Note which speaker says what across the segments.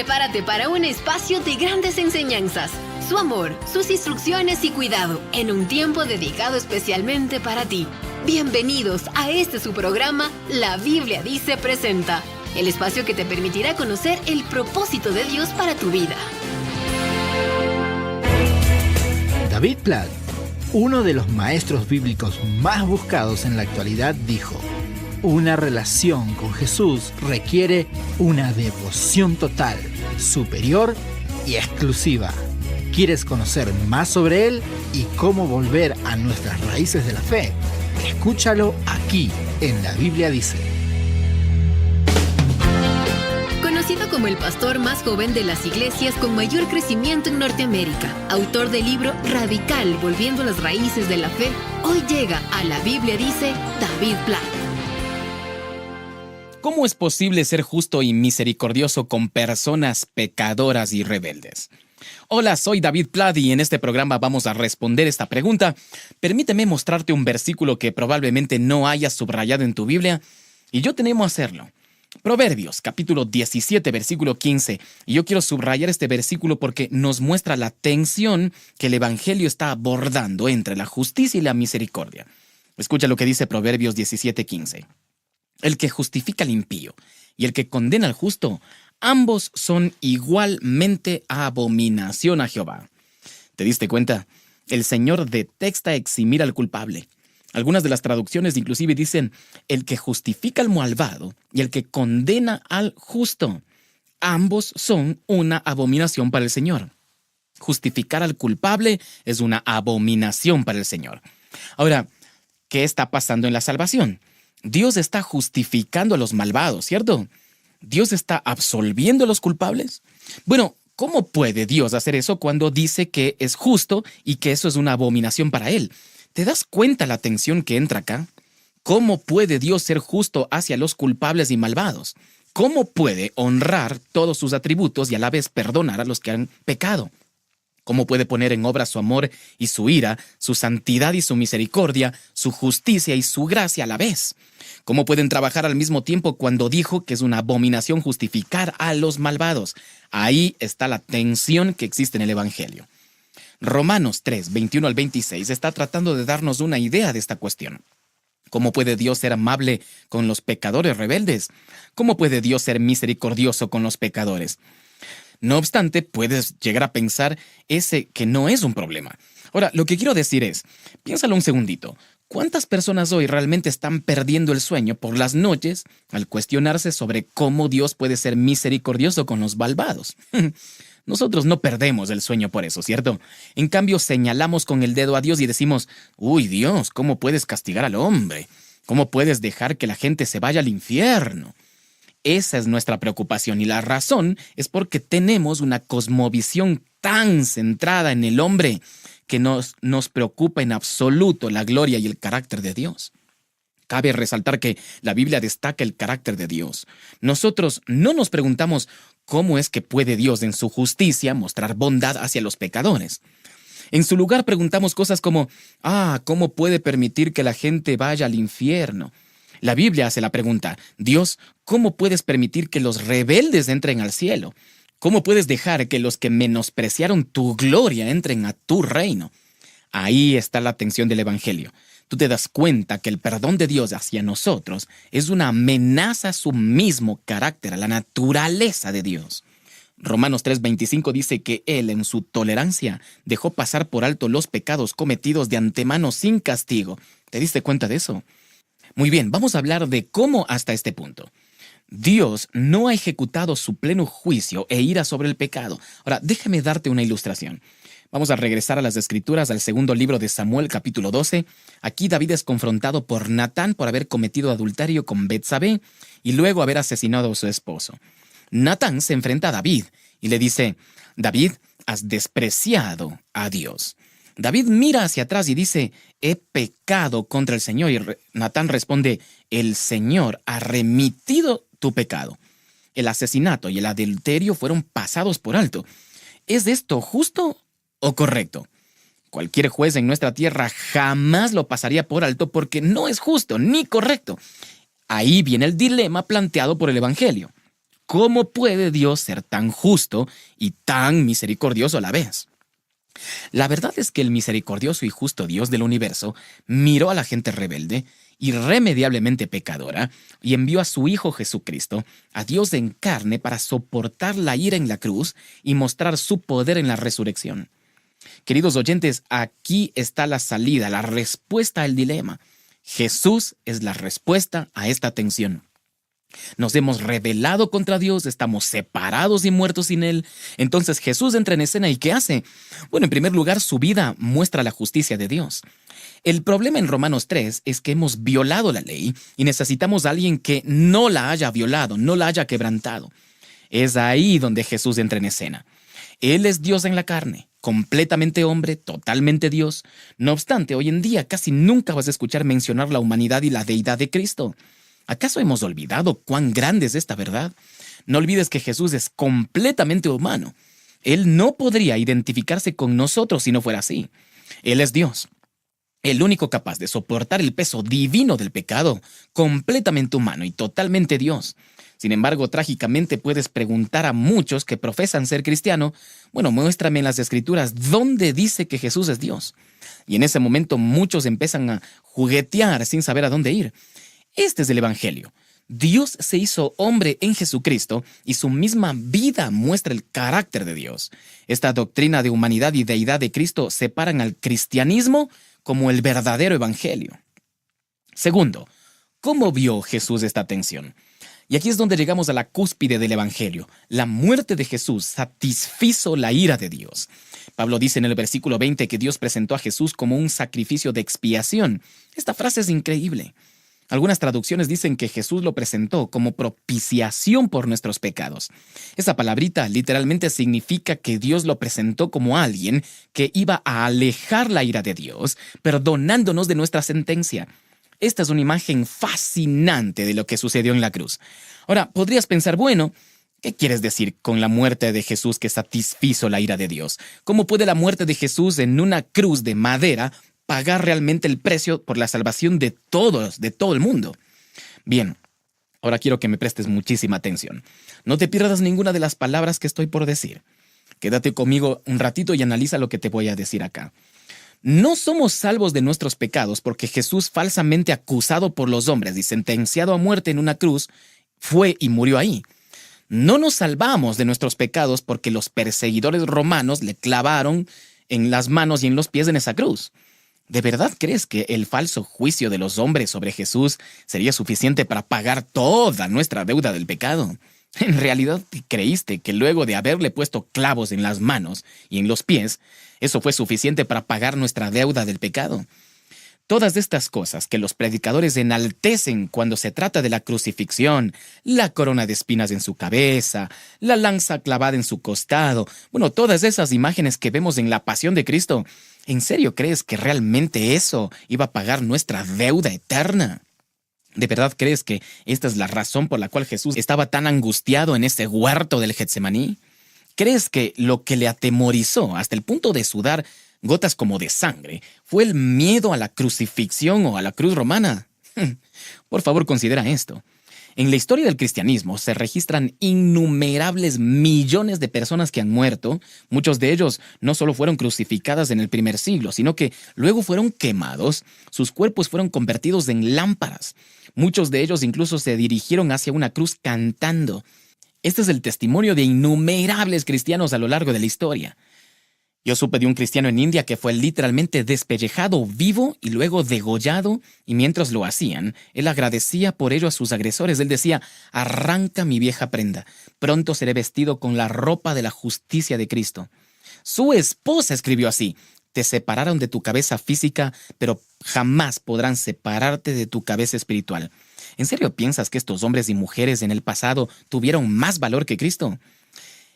Speaker 1: Prepárate para un espacio de grandes enseñanzas, su amor, sus instrucciones y cuidado, en un tiempo dedicado especialmente para ti. Bienvenidos a su programa, La Biblia Dice Presenta, el espacio que te permitirá conocer el propósito de Dios para tu vida.
Speaker 2: David Platt, uno de los maestros bíblicos más buscados en la actualidad, dijo: una relación con Jesús requiere una devoción total, superior y exclusiva. ¿Quieres conocer más sobre Él y cómo volver a nuestras raíces de la fe? Escúchalo aquí en La Biblia Dice.
Speaker 1: Conocido como el pastor más joven de las iglesias con mayor crecimiento en Norteamérica, autor del libro Radical, Volviendo a las Raíces de la Fe, hoy llega a La Biblia Dice David Platt.
Speaker 3: ¿Cómo es posible ser justo y misericordioso con personas pecadoras y rebeldes? Hola, soy David Platt y en este programa vamos a responder esta pregunta. Permíteme mostrarte un versículo que probablemente no hayas subrayado en tu Biblia, y yo tenemos a hacerlo. Proverbios, capítulo 17, versículo 15. Y yo quiero subrayar este versículo porque nos muestra la tensión que el Evangelio está abordando entre la justicia y la misericordia. Escucha lo que dice Proverbios 17, 15. El que justifica al impío y el que condena al justo, ambos son igualmente abominación a Jehová. ¿Te diste cuenta? El Señor detesta eximir al culpable. Algunas de las traducciones inclusive dicen el que justifica al malvado y el que condena al justo. Ambos son una abominación para el Señor. Justificar al culpable es una abominación para el Señor. Ahora, ¿qué está pasando en la salvación? Dios está justificando a los malvados, ¿cierto? ¿Dios está absolviendo a los culpables? Bueno, ¿cómo puede Dios hacer eso cuando dice que es justo y que eso es una abominación para Él? ¿Te das cuenta la tensión que entra acá? ¿Cómo puede Dios ser justo hacia los culpables y malvados? ¿Cómo puede honrar todos sus atributos y a la vez perdonar a los que han pecado? ¿Cómo puede poner en obra su amor y su ira, su santidad y su misericordia, su justicia y su gracia a la vez? ¿Cómo pueden trabajar al mismo tiempo cuando dijo que es una abominación justificar a los malvados? Ahí está la tensión que existe en el Evangelio. Romanos 3, 21 al 26 está tratando de darnos una idea de esta cuestión. ¿Cómo puede Dios ser amable con los pecadores rebeldes? ¿Cómo puede Dios ser misericordioso con los pecadores? No obstante, puedes llegar a pensar ese que no es un problema. Ahora, lo que quiero decir es, piénsalo un segundito. ¿Cuántas personas hoy realmente están perdiendo el sueño por las noches al cuestionarse sobre cómo Dios puede ser misericordioso con los malvados? Nosotros no perdemos el sueño por eso, ¿cierto? En cambio, señalamos con el dedo a Dios y decimos, «Uy, Dios, ¿cómo puedes castigar al hombre? ¿Cómo puedes dejar que la gente se vaya al infierno?» Esa es nuestra preocupación y la razón es porque tenemos una cosmovisión tan centrada en el hombre que nos preocupa en absoluto la gloria y el carácter de Dios. Cabe resaltar que la Biblia destaca el carácter de Dios. Nosotros no nos preguntamos cómo es que puede Dios en su justicia mostrar bondad hacia los pecadores. En su lugar preguntamos cosas como, ¿cómo puede permitir que la gente vaya al infierno? La Biblia hace la pregunta, Dios, ¿cómo puedes permitir que los rebeldes entren al cielo? ¿Cómo puedes dejar que los que menospreciaron tu gloria entren a tu reino? Ahí está la tensión del Evangelio. Tú te das cuenta que el perdón de Dios hacia nosotros es una amenaza a su mismo carácter, a la naturaleza de Dios. Romanos 3:25 dice que Él, en su tolerancia, dejó pasar por alto los pecados cometidos de antemano sin castigo. ¿Te diste cuenta de eso? Muy bien, vamos a hablar de cómo hasta este punto. Dios no ha ejecutado su pleno juicio e ira sobre el pecado. Ahora, déjame darte una ilustración. Vamos a regresar a las Escrituras, al segundo libro de Samuel, capítulo 12. Aquí David es confrontado por Natán por haber cometido adulterio con Betsabé y luego haber asesinado a su esposo. Natán se enfrenta a David y le dice, David, has despreciado a Dios. David mira hacia atrás y dice, he pecado contra el Señor. Y Natán responde, el Señor ha remitido tu pecado. El asesinato y el adulterio fueron pasados por alto. ¿Es esto justo o correcto? Cualquier juez en nuestra tierra jamás lo pasaría por alto porque no es justo ni correcto. Ahí viene el dilema planteado por el Evangelio. ¿cómo puede Dios ser tan justo y tan misericordioso a la vez? La verdad es que el misericordioso y justo Dios del universo miró a la gente rebelde, irremediablemente pecadora, y envió a su Hijo Jesucristo, a Dios en carne, para soportar la ira en la cruz y mostrar su poder en la resurrección. Queridos oyentes, aquí está la salida, la respuesta al dilema. Jesús es la respuesta a esta tensión. Nos hemos rebelado contra Dios, estamos separados y muertos sin Él. Entonces Jesús entra en escena y ¿qué hace? Bueno, en primer lugar, su vida muestra la justicia de Dios. El problema en Romanos 3 es que hemos violado la ley y necesitamos a alguien que no la haya violado, no la haya quebrantado. Es ahí donde Jesús entra en escena. Él es Dios en la carne, completamente hombre, totalmente Dios. No obstante, hoy en día casi nunca vas a escuchar mencionar la humanidad y la deidad de Cristo. ¿Acaso hemos olvidado cuán grande es esta verdad? No olvides que Jesús es completamente humano. Él no podría identificarse con nosotros si no fuera así. Él es Dios, el único capaz de soportar el peso divino del pecado, completamente humano y totalmente Dios. Sin embargo, trágicamente puedes preguntar a muchos que profesan ser cristiano, bueno, muéstrame en las Escrituras dónde dice que Jesús es Dios. Y en ese momento muchos empiezan a juguetear sin saber a dónde ir. Este es el Evangelio. Dios se hizo hombre en Jesucristo y su misma vida muestra el carácter de Dios. Esta doctrina de humanidad y deidad de Cristo separan al cristianismo como el verdadero Evangelio. Segundo, ¿cómo vio Jesús esta tensión? Y aquí es donde llegamos a la cúspide del Evangelio. La muerte de Jesús satisfizo la ira de Dios. Pablo dice en el versículo 20 que Dios presentó a Jesús como un sacrificio de expiación. Esta frase es increíble. Algunas traducciones dicen que Jesús lo presentó como propiciación por nuestros pecados. Esa palabrita literalmente significa que Dios lo presentó como alguien que iba a alejar la ira de Dios, perdonándonos de nuestra sentencia. Esta es una imagen fascinante de lo que sucedió en la cruz. Ahora, podrías pensar, bueno, ¿qué quieres decir con la muerte de Jesús que satisfizo la ira de Dios? ¿Cómo puede la muerte de Jesús en una cruz de madera pagar realmente el precio por la salvación de todos, de todo el mundo? Bien, ahora quiero que me prestes muchísima atención. No te pierdas ninguna de las palabras que estoy por decir. Quédate conmigo un ratito y analiza lo que te voy a decir acá. No somos salvos de nuestros pecados porque Jesús, falsamente acusado por los hombres y sentenciado a muerte en una cruz, fue y murió ahí. No nos salvamos de nuestros pecados porque los perseguidores romanos le clavaron en las manos y en los pies en esa cruz. ¿De verdad crees que el falso juicio de los hombres sobre Jesús sería suficiente para pagar toda nuestra deuda del pecado? En realidad, ¿creíste que luego de haberle puesto clavos en las manos y en los pies, eso fue suficiente para pagar nuestra deuda del pecado? Todas estas cosas que los predicadores enaltecen cuando se trata de la crucifixión, la corona de espinas en su cabeza, la lanza clavada en su costado, bueno, todas esas imágenes que vemos en la pasión de Cristo, ¿en serio crees que realmente eso iba a pagar nuestra deuda eterna? ¿De verdad crees que esta es la razón por la cual Jesús estaba tan angustiado en ese huerto del Getsemaní? ¿Crees que lo que le atemorizó hasta el punto de sudar gotas como de sangre fue el miedo a la crucifixión o a la cruz romana? Por favor, considera esto. En la historia del cristianismo se registran innumerables millones de personas que han muerto. Muchos de ellos no solo fueron crucificadas en el primer siglo, sino que luego fueron quemados, sus cuerpos fueron convertidos en lámparas. Muchos de ellos incluso se dirigieron hacia una cruz cantando. Este es el testimonio de innumerables cristianos a lo largo de la historia. Yo supe de un cristiano en India que fue literalmente despellejado vivo y luego degollado, y mientras lo hacían, él agradecía por ello a sus agresores. Él decía: arranca mi vieja prenda, pronto seré vestido con la ropa de la justicia de Cristo. Su esposa escribió así: te separaron de tu cabeza física, pero jamás podrán separarte de tu cabeza espiritual. ¿En serio piensas que estos hombres y mujeres en el pasado tuvieron más valor que Cristo?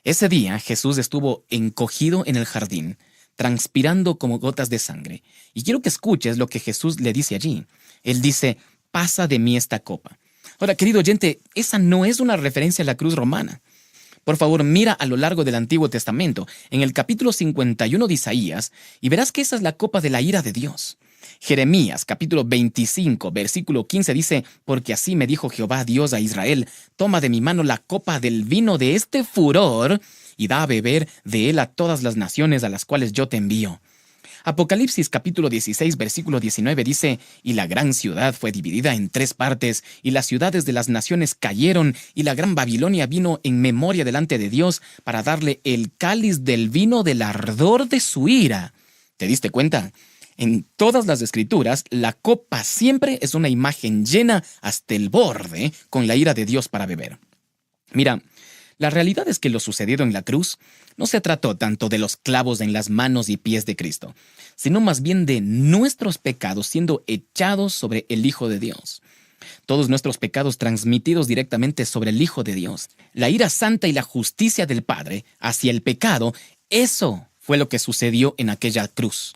Speaker 3: Ese día Jesús estuvo encogido en el jardín, transpirando como gotas de sangre. Y quiero que escuches lo que Jesús le dice allí. Él dice: pasa de mí esta copa. Ahora, querido oyente, esa no es una referencia a la cruz romana. Por favor, mira a lo largo del Antiguo Testamento, en el capítulo 51 de Isaías, y verás que esa es la copa de la ira de Dios. Jeremías, capítulo 25, versículo 15 dice, porque así me dijo Jehová Dios a Israel, toma de mi mano la copa del vino de este furor y da a beber de él a todas las naciones a las cuales yo te envío. Apocalipsis capítulo 16, versículo 19 dice, y la gran ciudad fue dividida en 3 partes, y las ciudades de las naciones cayeron, y la gran Babilonia vino en memoria delante de Dios para darle el cáliz del vino del ardor de su ira. ¿Te diste cuenta? En todas las escrituras, la copa siempre es una imagen llena hasta el borde con la ira de Dios para beber. Mira, la realidad es que lo sucedido en la cruz no se trató tanto de los clavos en las manos y pies de Cristo, sino más bien de nuestros pecados siendo echados sobre el Hijo de Dios. Todos nuestros pecados transmitidos directamente sobre el Hijo de Dios. La ira santa y la justicia del Padre hacia el pecado, eso fue lo que sucedió en aquella cruz.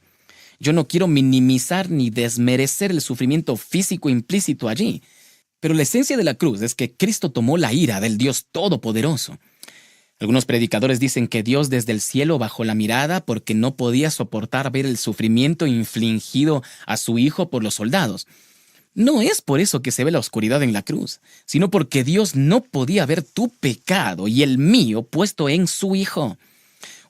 Speaker 3: Yo no quiero minimizar ni desmerecer el sufrimiento físico implícito allí, pero la esencia de la cruz es que Cristo tomó la ira del Dios Todopoderoso. Algunos predicadores dicen que Dios desde el cielo bajó la mirada porque no podía soportar ver el sufrimiento infligido a su Hijo por los soldados. No es por eso que se ve la oscuridad en la cruz, sino porque Dios no podía ver tu pecado y el mío puesto en su Hijo.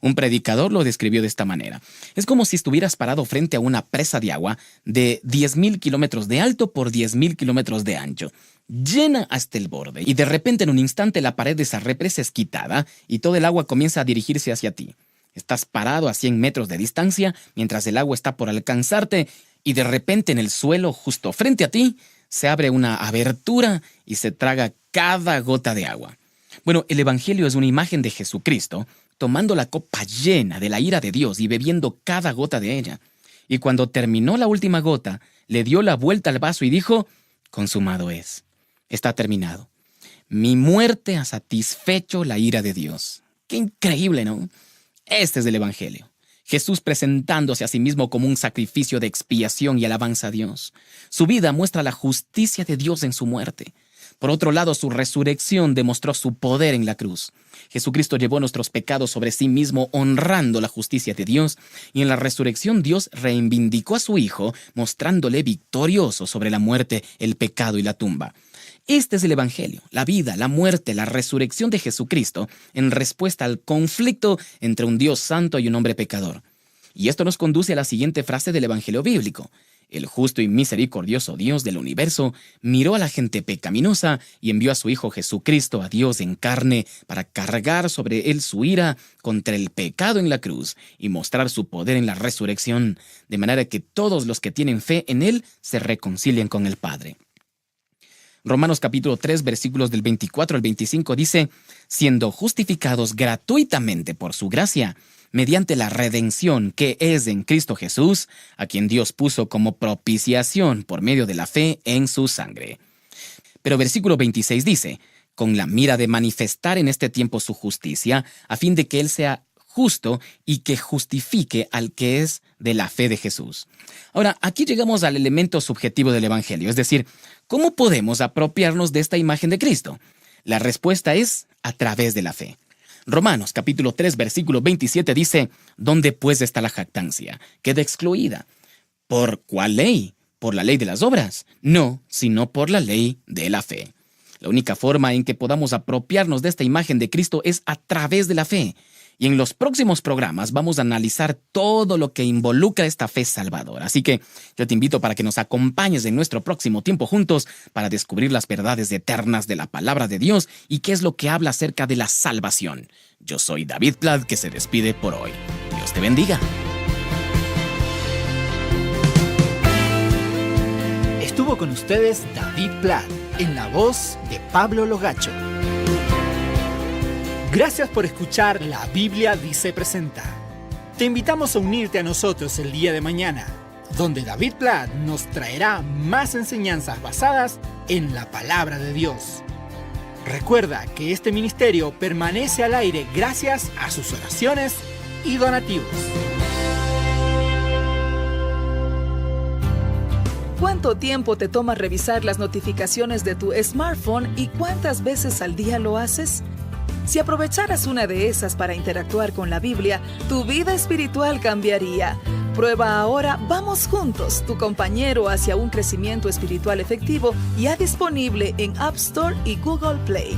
Speaker 3: Un predicador lo describió de esta manera. Es como si estuvieras parado frente a una presa de agua de 10,000 kilómetros de alto por 10,000 kilómetros de ancho, llena hasta el borde, y de repente en un instante la pared de esa represa es quitada y todo el agua comienza a dirigirse hacia ti. Estás parado a 100 metros de distancia mientras el agua está por alcanzarte y de repente en el suelo justo frente a ti se abre una abertura y se traga cada gota de agua. Bueno, el Evangelio es una imagen de Jesucristo tomando la copa llena de la ira de Dios y bebiendo cada gota de ella. Y cuando terminó la última gota, le dio la vuelta al vaso y dijo, consumado es. Está terminado. Mi muerte ha satisfecho la ira de Dios. Qué increíble, ¿no? Este es el Evangelio. Jesús presentándose a sí mismo como un sacrificio de expiación y alabanza a Dios. Su vida muestra la justicia de Dios en su muerte. Por otro lado, su resurrección demostró su poder en la cruz. Jesucristo llevó nuestros pecados sobre sí mismo, honrando la justicia de Dios, y en la resurrección Dios reivindicó a su Hijo, mostrándole victorioso sobre la muerte, el pecado y la tumba. Este es el Evangelio, la vida, la muerte, la resurrección de Jesucristo en respuesta al conflicto entre un Dios santo y un hombre pecador. Y esto nos conduce a la siguiente frase del Evangelio bíblico. El justo y misericordioso Dios del universo miró a la gente pecaminosa y envió a su Hijo Jesucristo, a Dios en carne, para cargar sobre él su ira contra el pecado en la cruz y mostrar su poder en la resurrección, de manera que todos los que tienen fe en él se reconcilien con el Padre. Romanos capítulo 3, versículos del 24 al 25 dice, siendo justificados gratuitamente por su gracia, mediante la redención que es en Cristo Jesús, a quien Dios puso como propiciación por medio de la fe en su sangre. Pero versículo 26 dice, con la mira de manifestar en este tiempo su justicia, a fin de que Él sea justo y que justifique al que es de la fe de Jesús. Ahora, aquí llegamos al elemento subjetivo del Evangelio, es decir, ¿cómo podemos apropiarnos de esta imagen de Cristo? La respuesta es a través de la fe. Romanos capítulo 3, versículo 27 dice, ¿dónde pues está la jactancia? Queda excluida. ¿Por cuál ley? ¿Por la ley de las obras? No, sino por la ley de la fe. La única forma en que podamos apropiarnos de esta imagen de Cristo es a través de la fe. Y en los próximos programas vamos a analizar todo lo que involucra esta fe salvadora. Así que yo te invito para que nos acompañes en nuestro próximo tiempo juntos para descubrir las verdades eternas de la palabra de Dios y qué es lo que habla acerca de la salvación. Yo soy David Platt, que se despide por hoy. Dios te bendiga.
Speaker 2: Estuvo con ustedes David Platt, en la voz de Pablo Logacho. Gracias por escuchar La Biblia Dice Presenta. Te invitamos a unirte a nosotros el día de mañana, donde David Platt nos traerá más enseñanzas basadas en la palabra de Dios. Recuerda que este ministerio permanece al aire gracias a sus oraciones y donativos.
Speaker 4: ¿Cuánto tiempo te toma revisar las notificaciones de tu smartphone y cuántas veces al día lo haces? Si aprovecharas una de esas para interactuar con la Biblia, tu vida espiritual cambiaría. Prueba ahora Vamos Juntos, tu compañero hacia un crecimiento espiritual efectivo, ya disponible en App Store y Google Play.